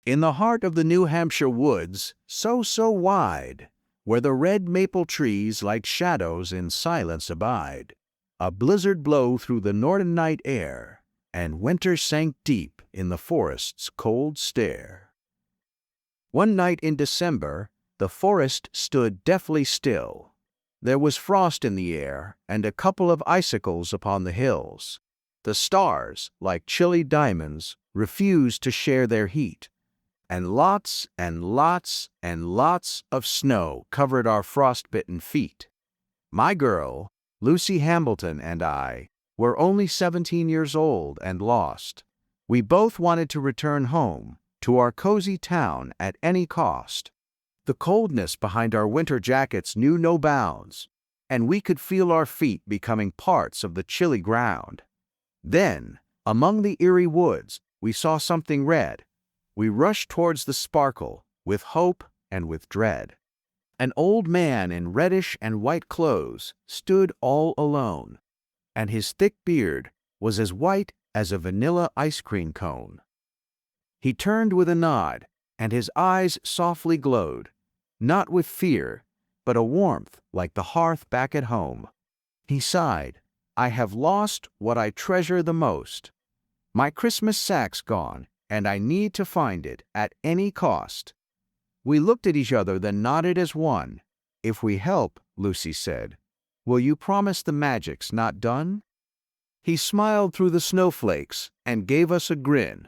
In the heart of the New Hampshire woods, so wide, where the red maple trees like shadows in silence abide, a blizzard blew through the northern night air, and winter sank deep in the forest's cold stare. One night in December, the forest stood deathly still. There was frost in the air and a couple of icicles upon the hills. The stars, like chilly diamonds, refused to share their heat, and lots of snow covered our frostbitten feet. My girl, Lucy Hambleton, and I were only 17 years old and lost. We both wanted to return home, to our cozy town at any cost. The coldness behind our winter jackets knew no bounds, and we could feel our feet becoming parts of the chilly ground. Then, among the eerie woods, we saw something red. We rushed towards the sparkle, with hope and with dread. An old man in reddish and white clothes stood all alone, and his thick beard was as white as a vanilla ice cream cone. He turned with a nod, and his eyes softly glowed, not with fear, but a warmth like the hearth back at home. He sighed, "I have lost what I treasure the most. My Christmas sack's gone, and I need to find it at any cost." We looked at each other, then nodded as one. "If we help," Lucy said, "will you promise the magic's not done?" He smiled through the snowflakes and gave us a grin.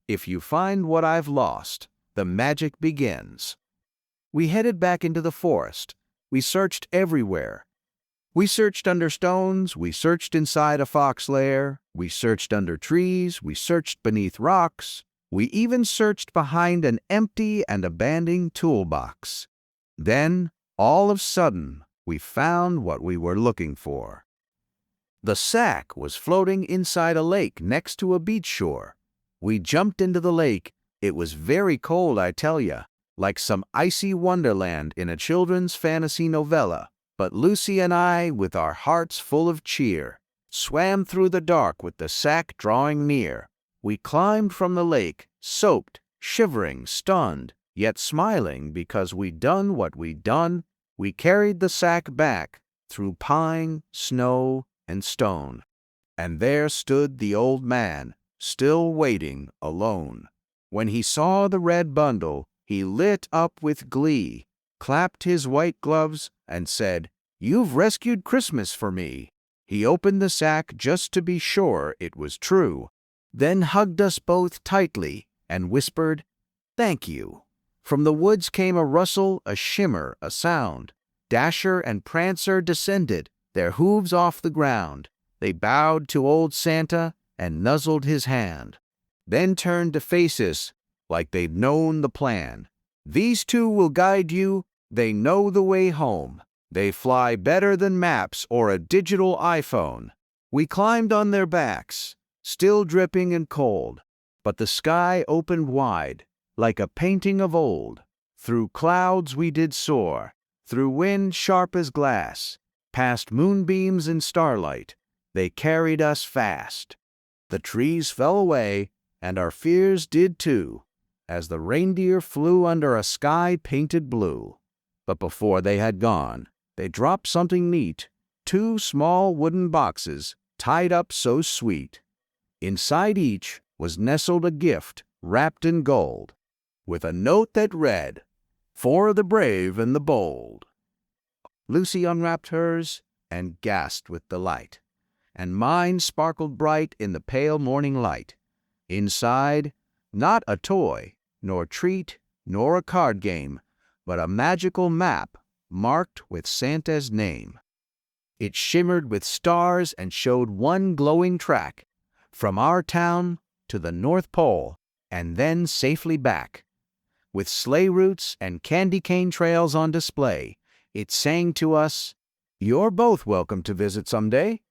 "If you find what I've lost, the magic begins." We headed back into the forest. We searched everywhere. We searched under stones, we searched inside a fox lair, we searched under trees, we searched beneath rocks, we even searched behind an empty and abandoned toolbox. Then, all of a sudden, we found what we were looking for. The sack was floating inside a lake next to a beach shore. We jumped into the lake. It was very cold, I tell ya, like some icy wonderland in a children's fantasy novella. But Lucy and I, with our hearts full of cheer, swam through the dark with the sack drawing near. We climbed from the lake, soaked, shivering, stunned, yet smiling because we'd done what we'd done. We carried the sack back through pine, snow, and stone. And there stood the old man, still waiting alone. When he saw the red bundle, he lit up with glee, clapped his white gloves, and said, "You've rescued Christmas for me." He opened the sack just to be sure it was true, then hugged us both tightly and whispered, "Thank you." From the woods came a rustle, a shimmer, a sound. Dasher and Prancer descended, their hooves off the ground. They bowed to old Santa and nuzzled his hand, then turned to face us like they'd known the plan. "These two will guide you. They know the way home. They fly better than maps or a digital iPhone." We climbed on their backs, still dripping and cold, but the sky opened wide, like a painting of old. Through clouds we did soar, through wind sharp as glass, past moonbeams in starlight. They carried us fast. The trees fell away, and our fears did too, as the reindeer flew under a sky painted blue. But before they had gone, they dropped something neat, 2 small wooden boxes tied up so sweet. Inside each was nestled a gift wrapped in gold, with a note that read, "For the brave and the bold." Lucy unwrapped hers and gasped with delight, and mine sparkled bright in the pale morning light. Inside, not a toy, nor treat, nor a card game, but a magical map marked with Santa's name. It shimmered with stars and showed one glowing track, from our town to the North Pole and then safely back. With sleigh routes and candy cane trails on display, it sang to us, "You're both welcome to visit someday."